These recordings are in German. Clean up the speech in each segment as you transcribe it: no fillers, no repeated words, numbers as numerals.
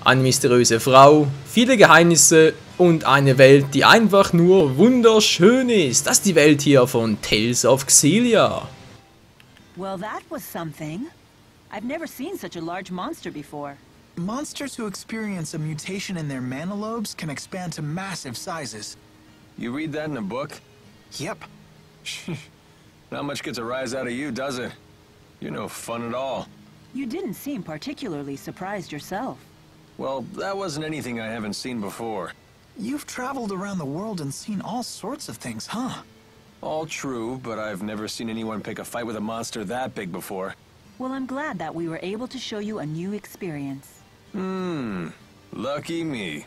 Eine mysteriöse Frau, viele Geheimnisse und eine Welt, die einfach nur wunderschön ist. Das ist die Welt hier von Tales of Xillia. Well, that was something. I've never seen such a large monster before. Monsters who experience a mutation in their mana lobes can expand to massive sizes. You read that in a book? Yep. Not much gets a rise out of you, does it? You're no fun at all. You didn't seem particularly surprised yourself. Well, that wasn't anything I haven't seen before. You've traveled around the world and seen all sorts of things, huh? All true, but I've never seen anyone pick a fight with a monster that big before. Well, I'm glad that we were able to show you a new experience. Lucky me.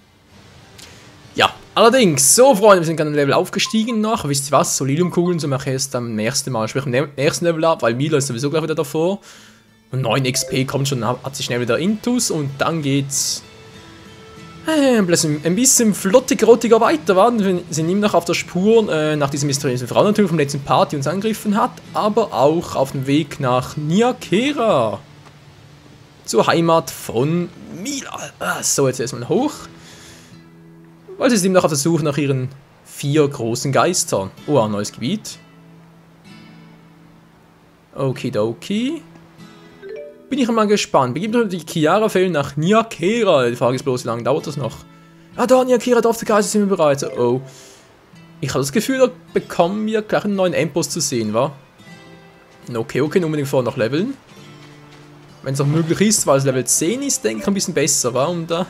Ja, allerdings, so Freunde, wir sind gerade ein Level aufgestiegen noch. Wisst ihr was, Solidumkugeln, so mache ich erst am nächsten Mal. Sprich am nächsten Level ab, weil Mila ist sowieso gleich wieder davor. Und 9 XP kommt schon, hat sich schnell wieder Intus und dann geht's ein bisschen flottig-rottiger weiter. Wir sind immer noch auf der Spur nach dieser mysteriösen Frau natürlich vom letzten Part, die uns angegriffen hat, aber auch auf dem Weg nach Niakera. Zur Heimat von Mila. So, jetzt erstmal hoch. Weil sie ist immer noch auf der Suche nach ihren 4 großen Geistern. Oh, ein neues Gebiet. Okidoki. Bin ich mal gespannt. Begibt die Chiara-Fälle nach Niakera. Die Frage ist bloß, wie lange dauert das noch? Ah, da, Niakera, da auf der Geister sind wir bereit. Oh. Ich habe das Gefühl, da bekommen wir gleich einen neuen Endboss zu sehen, wa? Okay, unbedingt vorher noch leveln. Wenn es auch möglich ist, weil es Level 10 ist, denke ich ein bisschen besser, wa? Um da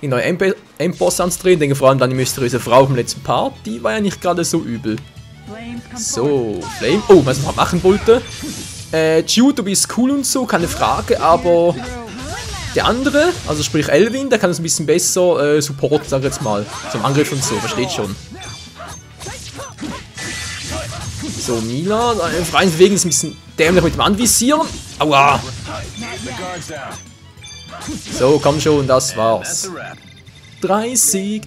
die neue Endboss anzudrehen. Denke vor allem dann die mysteriöse Frau vom letzten Part. Die war ja nicht gerade so übel. So, Flame. Oh, was ich noch machen wollte. Jude, du bist cool und so, keine Frage, aber der andere, also sprich Elvin, der kann es ein bisschen besser supporten, sag ich jetzt mal. Zum Angriff und so, versteht schon. So, Mila, freien Bewegen ist ein bisschen dämlich mit dem Anvisieren. Aua! So, komm schon, das war's. 30,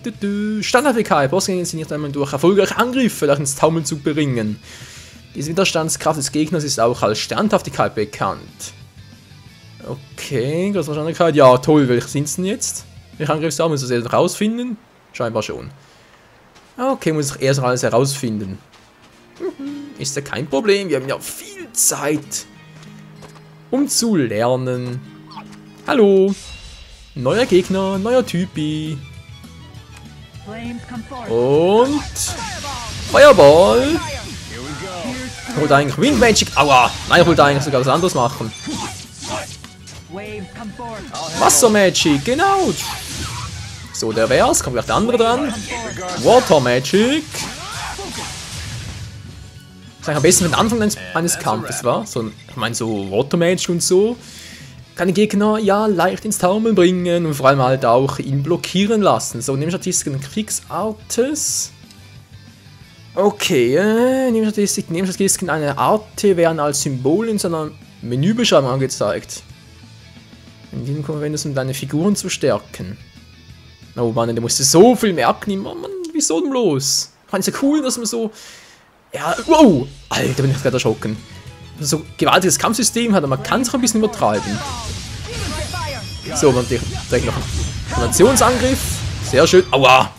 Standardfähigkeit, Bossgänge sind nicht einmal durch erfolgreiche Angriffe durch ins Taumeln zu bringen. Diese Widerstandskraft des Gegners ist auch als Standhaftigkeit bekannt. Okay, große Wahrscheinlichkeit. Ja, toll, welche sind es denn jetzt? Welche Angriffsarme muss ich das erst herausfinden? Scheinbar schon. Okay, muss ich erst alles herausfinden. Ist ja kein Problem, wir haben ja viel Zeit, um zu lernen. Hallo. Neuer Gegner, neuer Typi. Und Feuerball. Ich wollte eigentlich Wind Magic. Aua! Nein, ich wollte eigentlich sogar was anderes machen. Wasser Magic, genau. So, der wär's. Kommt gleich der andere dran. Water Magic. Das ist am besten für den Anfang eines Kampfes, wa? So, ich meine, so Water Magic und so. Kann den Gegner ja leicht ins Taumeln bringen und vor allem halt auch ihn blockieren lassen. So, Nebenstatistiken Kriegsartes. Okay, Nebenstatistiken einer Art werden als Symbol in seiner Menübeschreibung angezeigt. In diesem kommen wir um deine Figuren zu stärken. Oh Mann, der musste so viel merken. Oh Mann, wieso denn bloß? Ich meine, ist ja cool, dass man so... Ja, wow! Alter, bin ich gerade erschrocken. So gewaltiges Kampfsystem hat, aber man kann es auch ein bisschen übertreiben. So, man direkt noch einen Nationsangriff. Sehr schön. Aua!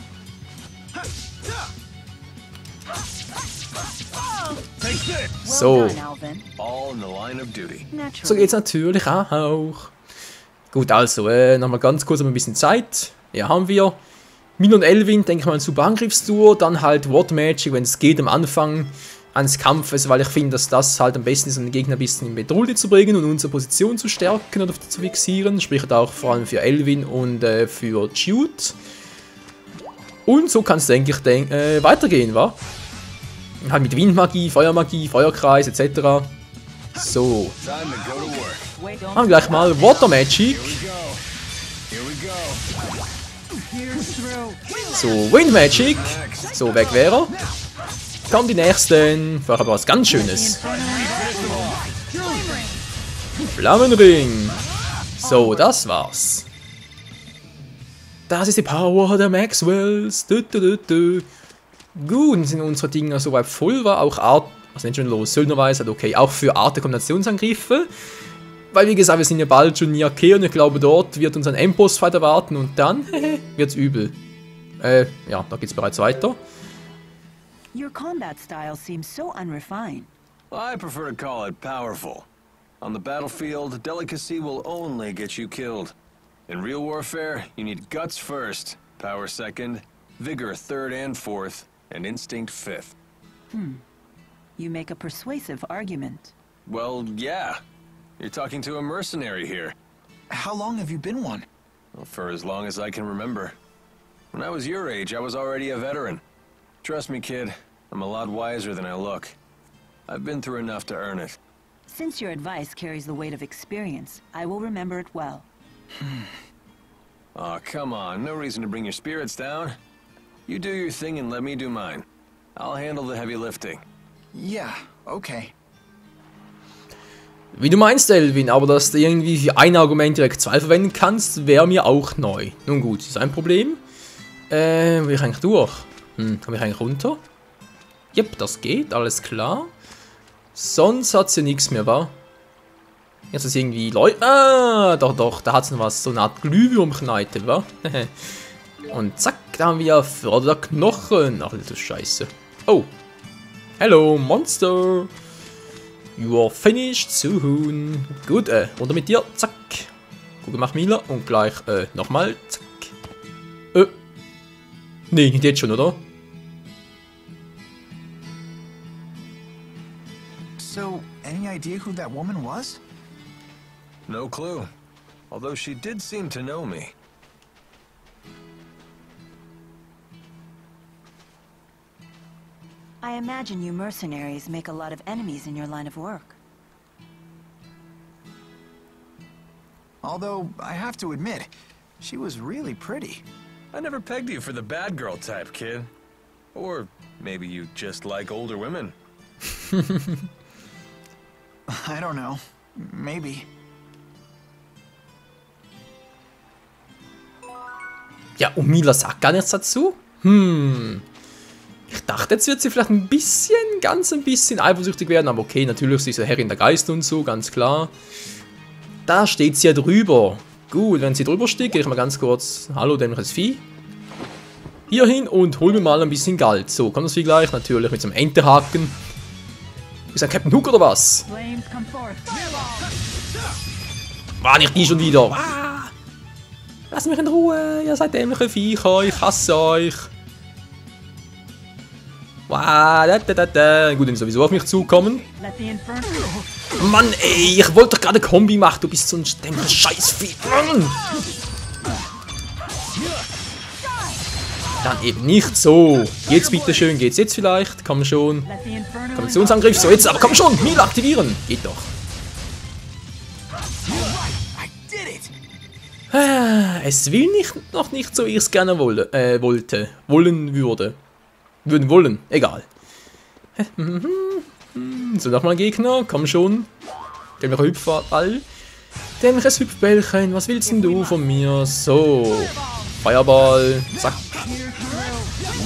So. So geht's natürlich auch. Gut, also, nochmal ganz kurz ein bisschen Zeit. Ja, haben wir. Min und Elvin, denke ich mal, ein super Angriffstour. Dann halt Water Magic, wenn es geht, am Anfang eines Kampfes, weil ich finde, dass das halt am besten ist, um den Gegner ein bisschen in Bedrohung zu bringen und unsere Position zu stärken oder zu fixieren. Sprich auch vor allem für Elvin und für Jude. Und so kann es, denke ich, weitergehen, wa? Halt mit Windmagie, Feuermagie, Feuerkreis etc. So. Haben wir gleich mal Water Magic. So, Wind Magic. So, weg wäre er. Kommen die nächsten. Vorher aber was ganz Schönes. Flammenring. So, das war's. Das ist die Power der Maxwells. Gut, sind unsere Dinger soweit voll, war auch Art, was nennt schon los, Söldnerweisheit, okay, auch für Art der Kombinationsangriffe. Weil wie gesagt, wir sind ja bald schon Nia K und ich glaube dort wird uns ein Endboss-Fight erwarten und dann wird's übel. Ja, da geht's bereits weiter. Your combat style seems so unrefined. I prefer to call it powerful. On the battlefield, delicacy will only get you killed. In real warfare, you need guts first, power second, vigor third and fourth, and instinct fifth. You make a persuasive argument. Well, yeah. You're talking to a mercenary here. How long have you been one? Well, for as long as I can remember. When I was your age, I was already a veteran. Trust me, kid, I'm a lot wiser than I look. I've been through enough to earn it. Since your advice carries the weight of experience, I will remember it well. Aw, come on, no reason to bring your spirits down. You do your thing and let me do mine. I'll handle the heavy lifting. Yeah, okay. Wie du meinst, Elvin, aber dass du irgendwie für ein Argument direkt zwei verwenden kannst, wäre mir auch neu. Nun gut, ist ein Problem. Will ich eigentlich durch? Komme ich eigentlich runter? Jep, das geht, alles klar. Sonst hat sie ja nichts mehr, wa? Jetzt ist irgendwie Leute. Ah, doch, da hat es noch was, so eine Art Glühwürmkneite, wa? Und zack, da haben wir Förderknochen. Ach, das ist scheiße. Oh. Hello, Monster. You are finished soon. Gut, runter mit dir. Zack. Guck, mach Mila. Und gleich, nochmal. Zack. Nee, nicht jetzt schon, oder? So, any idea who that woman was? No clue. Although she did seem to know me. I imagine you mercenaries make a lot of enemies in your line of work. Although, I have to admit, she was really pretty. I never pegged you for the bad girl type, kid. Or maybe you just like older women. I don't know. Maybe. Ja, und Mila sagt gar nichts dazu? Ich dachte, jetzt wird sie vielleicht ein bisschen, ganz ein bisschen eifersüchtig werden, aber okay, natürlich, sie ist ja Herrin der Geister und so, ganz klar. Da steht sie ja drüber. Gut, wenn sie drüber steht, gehe ich mal ganz kurz, hallo, dämliches Vieh. Hier hin und hol mir mal ein bisschen Geld. So, kommt das Vieh gleich, natürlich mit so einem Entehaken. Ist ein Captain Hook oder was? Flames come forth. War nicht die schon wieder? Lasst mich in Ruhe, ihr seid dämliche Viecher, ich hasse euch. Gut, wenn sie sowieso auf mich zukommen. Let the inferno. Mann, ey, ich wollte doch gerade Kombi machen, du bist so ein dämliches Scheißvieh. Dann eben nicht so. Jetzt bitte schön, geht's jetzt vielleicht? Komm schon. Let the inferno. Kombinationsangriff, so jetzt, aber komm schon, Mila aktivieren. Geht doch. I did it! Es will noch nicht so, wie ich es gerne wollen würde. Wollen, egal. So, nochmal Gegner, komm schon. Dämlicher Hüpfball. Dämliches Hüpfbällchen, was willst denn du von mir? So. Feuerball, zack.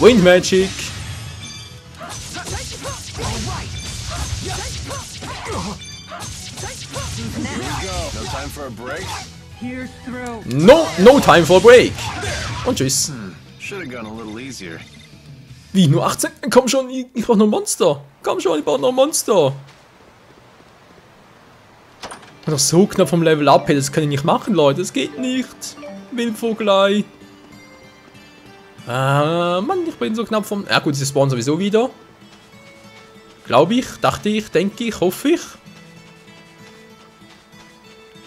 Wind Magic. No time for a break? Pierce through. No time for a break. Und tschüss. Should have gone a little easier. Wie, nur 18? Komm schon, ich brauch noch ein Monster. Komm schon, ich brauch noch ein Monster. Ich bin doch so knapp vom Level Up, hey, das kann ich nicht machen, Leute. Das geht nicht. Wildvogelei. Mann, ich bin so knapp vom... Ja gut, sie spawnen sowieso wieder. Glaube ich, dachte ich, denke ich, hoffe ich.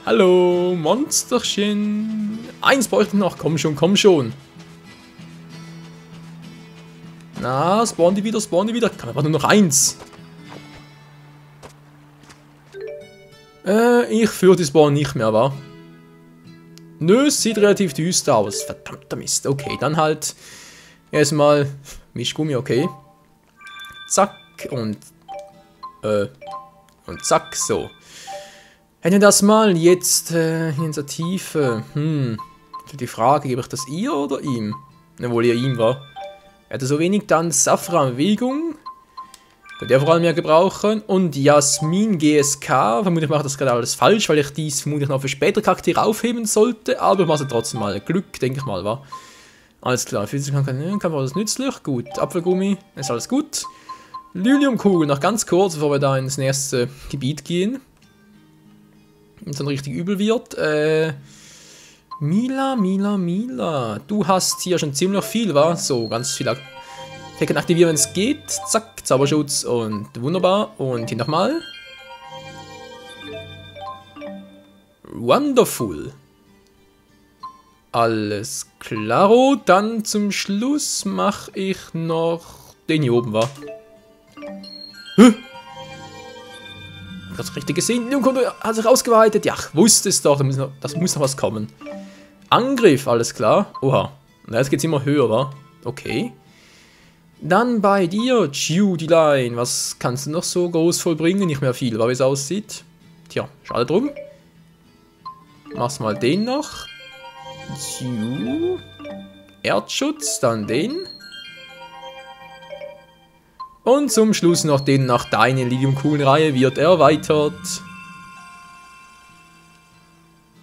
Hallo, Monsterchen. Eins bräuchte ich noch, komm schon, komm schon. Na, spawnen die wieder, Kann aber nur noch eins. Ich fürchte, die spawnen nicht mehr, wa? Nö, es sieht relativ düster aus. Verdammter Mist. Okay, dann halt erstmal Mischgummi, okay. Zack und zack, so. Hätten wir das mal jetzt in der Tiefe. Für die Frage, gebe ich das ihr oder ihm? Obwohl ihr ihm war. Er hatte so wenig dann Safran-Bewegung. Könnte er vor allem ja gebrauchen. Und Jasmin GSK. Vermutlich mache ich das gerade alles falsch, weil ich dies vermutlich noch für spätere Charaktere aufheben sollte. Aber ich mache es trotzdem mal. Glück, denke ich mal, wa? Alles klar. Physisch kann war das nützlich. Gut. Apfelgummi. Ist alles gut. Liliumkugel. Noch ganz kurz, bevor wir da ins nächste Gebiet gehen. Wenn es dann richtig übel wird. Mila. Du hast hier schon ziemlich viel, wa? So, ganz viel Effekte aktivieren, wenn es geht. Zack, Zauberschutz und wunderbar. Und hier nochmal. Wonderful. Alles klaro. Dann zum Schluss mache ich noch den hier oben, wa? Hä? Das richtig gesehen. Hat sich ausgeweitet. Ja, ich wusste es doch. Das muss noch was kommen. Angriff, alles klar. Oha. Na, jetzt geht's immer höher, wa? Okay. Dann bei dir, Judy-Line. Was kannst du noch so groß vollbringen? Nicht mehr viel, wie es aussieht. Tja, schade drum. Machst mal den noch. Erdschutz, dann den. Und zum Schluss noch den nach deine Liliumkugelreihe wird erweitert.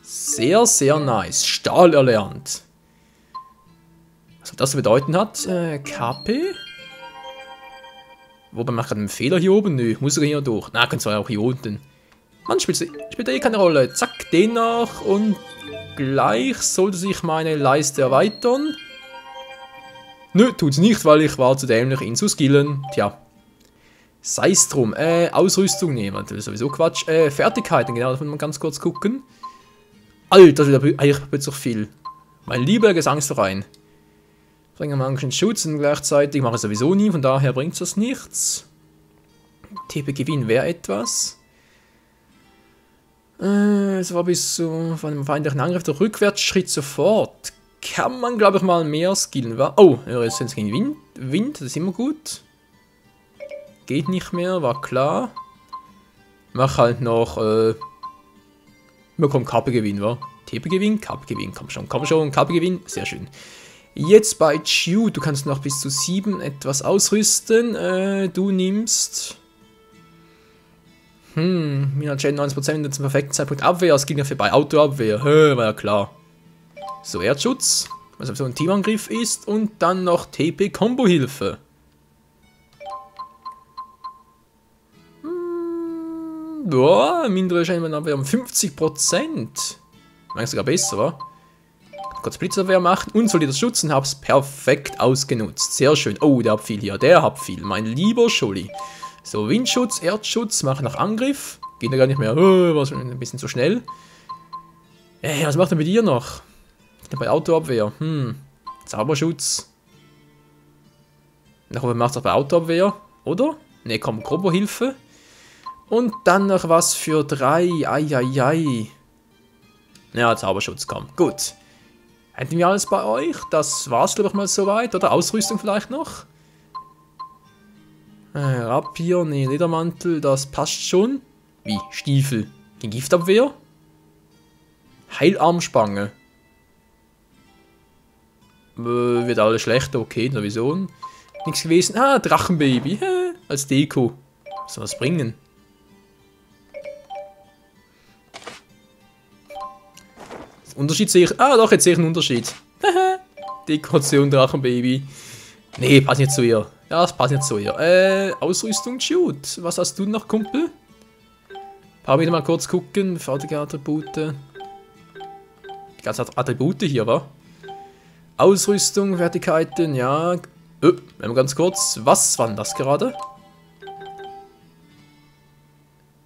Sehr, sehr nice. Stahl erlernt. Was das zu bedeuten hat? KP? Wobei macht gerade einen Fehler hier oben? Nö, muss er hier durch. Na, kann zwar auch hier unten. Mann, spielt eh keine Rolle. Zack, den noch. Und gleich sollte sich meine Leiste erweitern. Nö, tut's nicht, weil ich war zu dämlich, ihn zu skillen. Tja. Sei's drum. Ausrüstung nehmen. Das ist sowieso Quatsch. Fertigkeiten, genau, da muss man ganz kurz gucken. Alter, das ist eigentlich plötzlich viel. Mein lieber Gesangsverein. Bringen wir manchen Schutz und gleichzeitig mache ich sowieso nie, von daher bringt das nichts. TP Gewinn wäre etwas. Es war bis zu von einem feindlichen Angriff der Rückwärtsschritt sofort. Kann man, glaube ich, mal mehr skillen. Oh, Resistenz gegen Wind, das ist immer gut. Geht nicht mehr, war klar. Mach halt noch, wir kommen KP-Gewinn, wa? TP-Gewinn, KP-Gewinn, komm schon, KP-Gewinn, sehr schön. Jetzt bei Chu, du kannst noch bis zu 7 etwas ausrüsten. Du nimmst... Mina Chen 90% zum perfekten Zeitpunkt Abwehr, es ging ja vorbei, Autoabwehr, war ja klar. So, Erdschutz, was so ein Teamangriff ist, und dann noch TP-Kombo-Hilfe. Boah, mindere Scheinabwehr um 50%. Meinst sogar besser, wa? Kurz Blitzabwehr machen und soll das Schutz und hab's perfekt ausgenutzt. Sehr schön. Oh, der hat viel hier, der hat viel. Mein lieber Scholli. So, Windschutz, Erdschutz, mache nach Angriff. Geht ja gar nicht mehr. War schon ein bisschen zu schnell. Was macht er mit dir noch? Bei Autoabwehr. Zauberschutz. Nachher macht er bei Autoabwehr, oder? Ne, komm, Kombo-Hilfe. Und dann noch was für 3. Eieiei. Ja, Zauberschutz, komm. Gut. Hätten wir alles bei euch? Das war's, glaube ich, mal soweit. Oder Ausrüstung vielleicht noch? Rapier, ne, Ledermantel, das passt schon. Wie? Stiefel. Gegen Giftabwehr? Heilarmspange. Wird alles schlechter, okay, sowieso. Nichts gewesen. Ah, Drachenbaby. Als Deko. Was soll das bringen? Unterschied sehe ich. Ah, doch, jetzt sehe ich einen Unterschied. Dekoration Drachenbaby. Nee, passt nicht zu ihr. Ja, das passt nicht zu ihr. Ausrüstung, shoot. Was hast du noch, Kumpel? Paar wieder mal kurz gucken. Fertige Attribute. Die ganzen Attribute hier, wa? Ausrüstung, Fertigkeiten, ja. Wenn wir ganz kurz. Was war denn das gerade?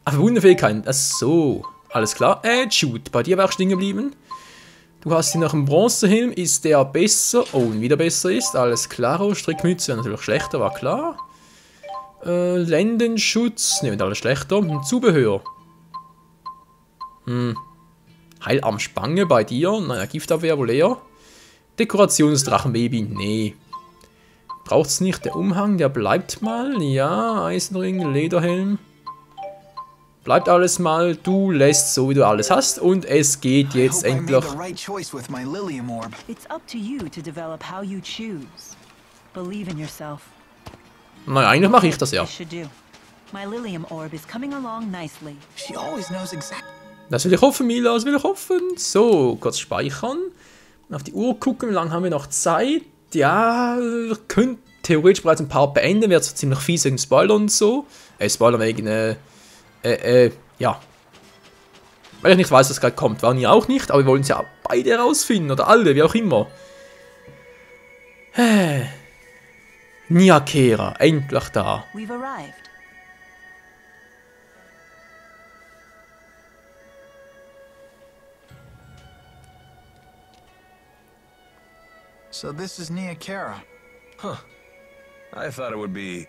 Ach, Wunderfähigkeiten. Ach so. Alles klar. Shoot. Bei dir war ich stehen geblieben. Du hast hier noch einen Bronzehelm. Ist der besser? Oh, wieder besser ist. Alles klar. Strickmütze natürlich schlechter, war klar. Lendenschutz. Ne, wird alles schlechter. Zubehör. Heilarmspange bei dir. Naja, Giftabwehr wohl eher. Dekoration des Drachenbaby. Nee. Braucht's nicht. Der Umhang, der bleibt mal. Ja, Eisenring, Lederhelm. Bleibt alles mal, du lässt so wie du alles hast und es geht jetzt endlich. It's up to you to develop how you choose. Believe in yourself. Naja, eigentlich mache ich das ja. This should do. My Lilium orb is coming along nicely. She always knows exactly. Das will ich hoffen, Mila, das will ich hoffen. So, kurz speichern. Auf die Uhr gucken, wie lange haben wir noch Zeit? Ja, wir können theoretisch bereits ein paar beenden. Wird so ziemlich fies wegen Spoiler und so. Spoiler wegen, ja. Weil ich nicht weiß, was gerade kommt. Waren ihr auch nicht, aber wir wollen es ja beide herausfinden. Oder alle, wie auch immer. Nia Kera, endlich da. We've arrived. So this is Nia Kara. I thought it would be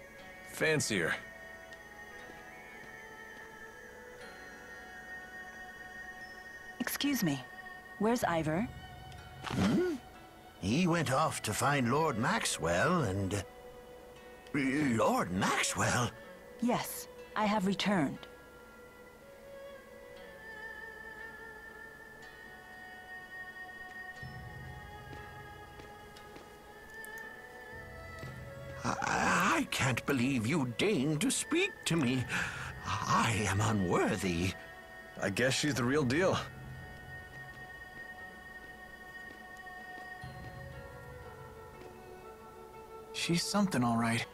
fancier. Excuse me. Where's Ivor? He went off to find Lord Maxwell and... Lord Maxwell? Yes, I have returned. I can't believe you deigned to speak to me. I am unworthy. I guess she's the real deal. She's something, all right.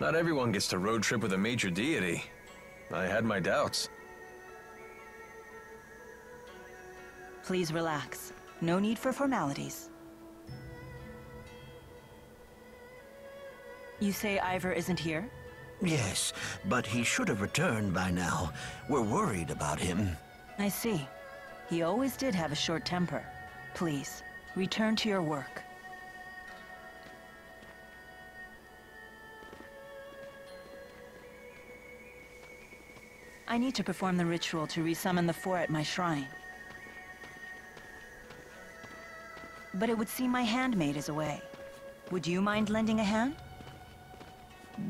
Not everyone gets to road trip with a major deity. I had my doubts. Please relax. No need for formalities. You say Ivor isn't here? Yes, but he should have returned by now. We're worried about him. I see. He always did have a short temper. Please, return to your work. I need to perform the ritual to resummon the four at my shrine. But it would seem my handmaid is away. Would you mind lending a hand?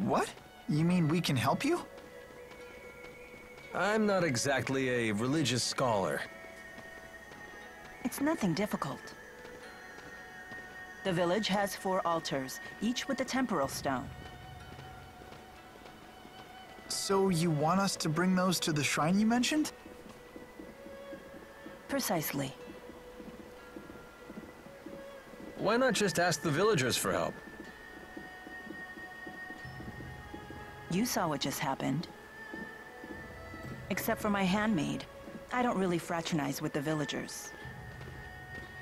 What? You mean we can help you? I'm not exactly a religious scholar. It's nothing difficult. The village has 4 altars, each with a temporal stone. So you want us to bring those to the shrine you mentioned? Precisely. Why not just ask the villagers for help? You saw what just happened. Except for my handmaid, I don't really fraternize with the villagers.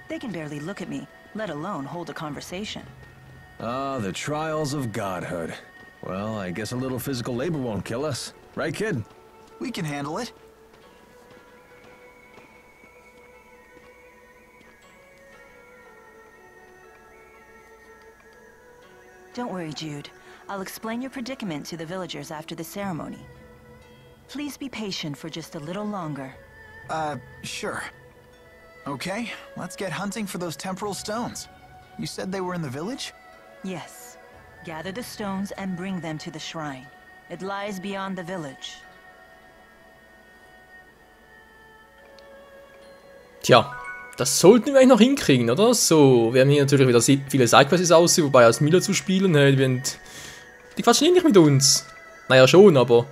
They can barely look at me, let alone hold a conversation. Ah, the trials of godhood. Well, I guess a little physical labor won't kill us. Right, kid? We can handle it. Don't worry, Jude. I'll explain your predicament to the villagers after the ceremony. Please be patient for just a little longer. Sure. Okay, let's get hunting for those temporal stones. You said they were in the village? Yes. Gather the stones and bring them to the shrine. It lies beyond the village. Tja, das sollten wir eigentlich noch hinkriegen, oder? So, wir haben hier natürlich wieder viele Sidequests aussehen, wobei als Mila zu spielen, die quatschen eh nicht mit uns. Naja, schon, aber...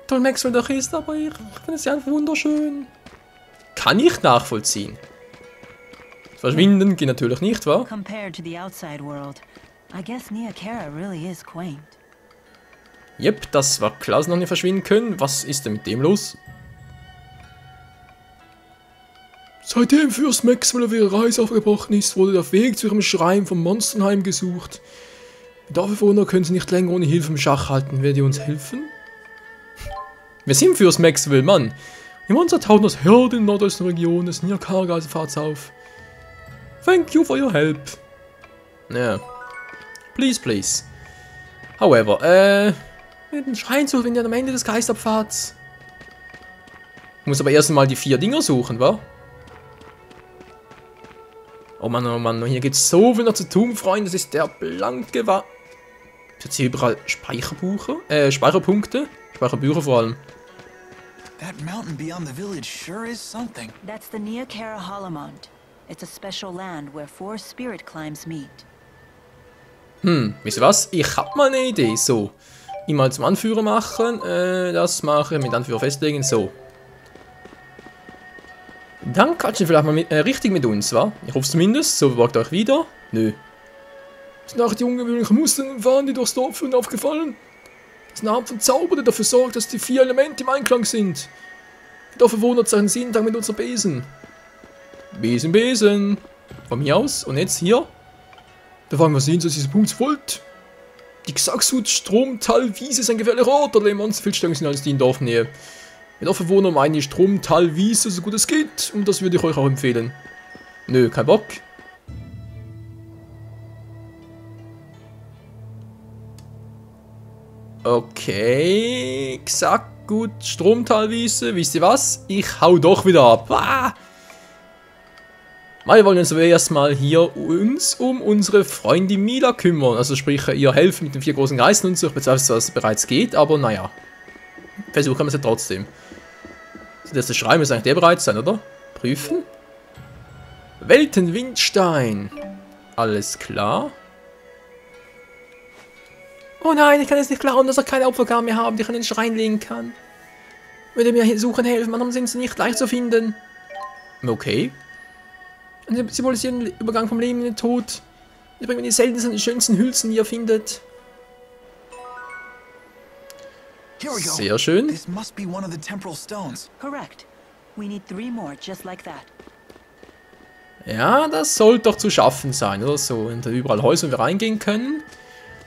Toll Maxwell doch ist, aber ich finde es einfach wunderschön. Kann ich nachvollziehen. Verschwinden geht natürlich nicht, wa? Compared to the outside world, I guess Nia Kara really is quaint. Jep, das war klar, dass noch nicht verschwinden können. Was ist denn mit dem los? Seitdem Fürst Maxwell auf ihre Reise aufgebrochen ist, wurde der Weg zu ihrem Schrein vom Monsternheim gesucht. Dorfbewohner können sie nicht länger ohne Hilfe im Schach halten. Werdet ihr uns helfen? Wir sind Fürst Maxwell, Mann. Die Monster tauchen aus Herde in der nordöstlichen Region des Nia Kara Reisefahrts auf. Thank you for your help. Ja. Please, please. However, mit dem Schrein suchen wir am Ende des Geisterpfads. Ich muss aber erst mal die 4 Dinger suchen, wa? Oh Mann, hier gibt's so viel noch zu tun, Freunde. Das ist der blanke Wa... Jetzt hier überall Speicherpunkte. Speicherbücher vor allem. That mountain beyond the village sure is something. That's the Nia Kara Holomont. It's a special land where 4 spirit climbs meet. Wisst ihr was? Ich hab mal eine Idee. So. Ihn mal zum Anführer machen. Das mache ich mit Anführer festlegen. So. Dann quatschen Sie vielleicht mal richtig mit uns, wa? Ich hoffe es zumindest. So, besorgt euch wieder. Nö. Es sind auch die ungewöhnlichen Muster und Farben, die durchs Dorf führen, aufgefallen. Es ist eine Art von Zauber, der dafür sorgt, dass die 4 Elemente im Einklang sind. Die Dorfbewohner zeichnen sie jeden Tag mit unserer Besen. Besen, Besen. Von mir aus. Und jetzt hier. Da fangen wir sehen, dass dieser Punkt wollt. Die Xaxut, Strom, Tal, Wiese ist ein gefährlicher Ort. Alle Monsterfeldstellungen sind alles die in Dorfnähe. Die Dorfbewohner meinen die Strom, Tal, Wiese so gut es geht. Und das würde ich euch auch empfehlen. Nö, kein Bock. Okay. Xaxut, Strom, Tal, Wiese. Wisst ihr was? Ich hau doch wieder ab. Ah! Wir wollen uns aber erstmal hier uns um unsere Freundin Mila kümmern. Also sprich, ihr helfen mit den 4 großen Geistern und so. Ich bezweifle, dass es bereits geht, aber naja. Versuchen wir es ja trotzdem. Das Schreiben ist eigentlich der bereit sein, oder? Prüfen. Weltenwindstein. Alles klar. Oh nein, ich kann jetzt nicht glauben, dass er keine Opfergaben mehr haben, die ich an den Schrein legen kann. Würde mir hier suchen helfen, warum sind sie nicht leicht zu finden? Okay. Und sie wollen den Übergang vom Leben in den Tod. Sie bringen die seltensten und schönsten Hülsen, die ihr findet. Sehr schön. This must be one of the temporal stones. Correct. We need 3 more just like that. Ja, das sollte doch zu schaffen sein, oder so. Und überall Häuser, wo wir reingehen können.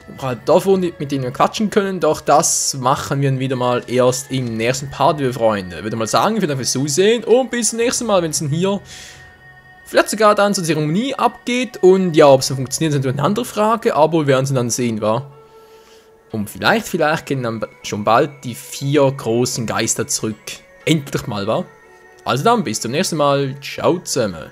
Überall Dörfer, mit denen wir quatschen können. Doch das machen wir wieder mal erst im nächsten Part, liebe Freunde. Ich würde mal sagen, vielen Dank fürs Zusehen und bis zum nächsten Mal, wenn es dann hier vielleicht sogar dann zur Zeremonie abgeht. Und ja, ob es dann funktioniert, ist natürlich eine andere Frage, aber wir werden es dann sehen, wa? Und vielleicht gehen dann schon bald die 4 großen Geister zurück. Endlich mal, wa? Also dann, bis zum nächsten Mal. Ciao zusammen.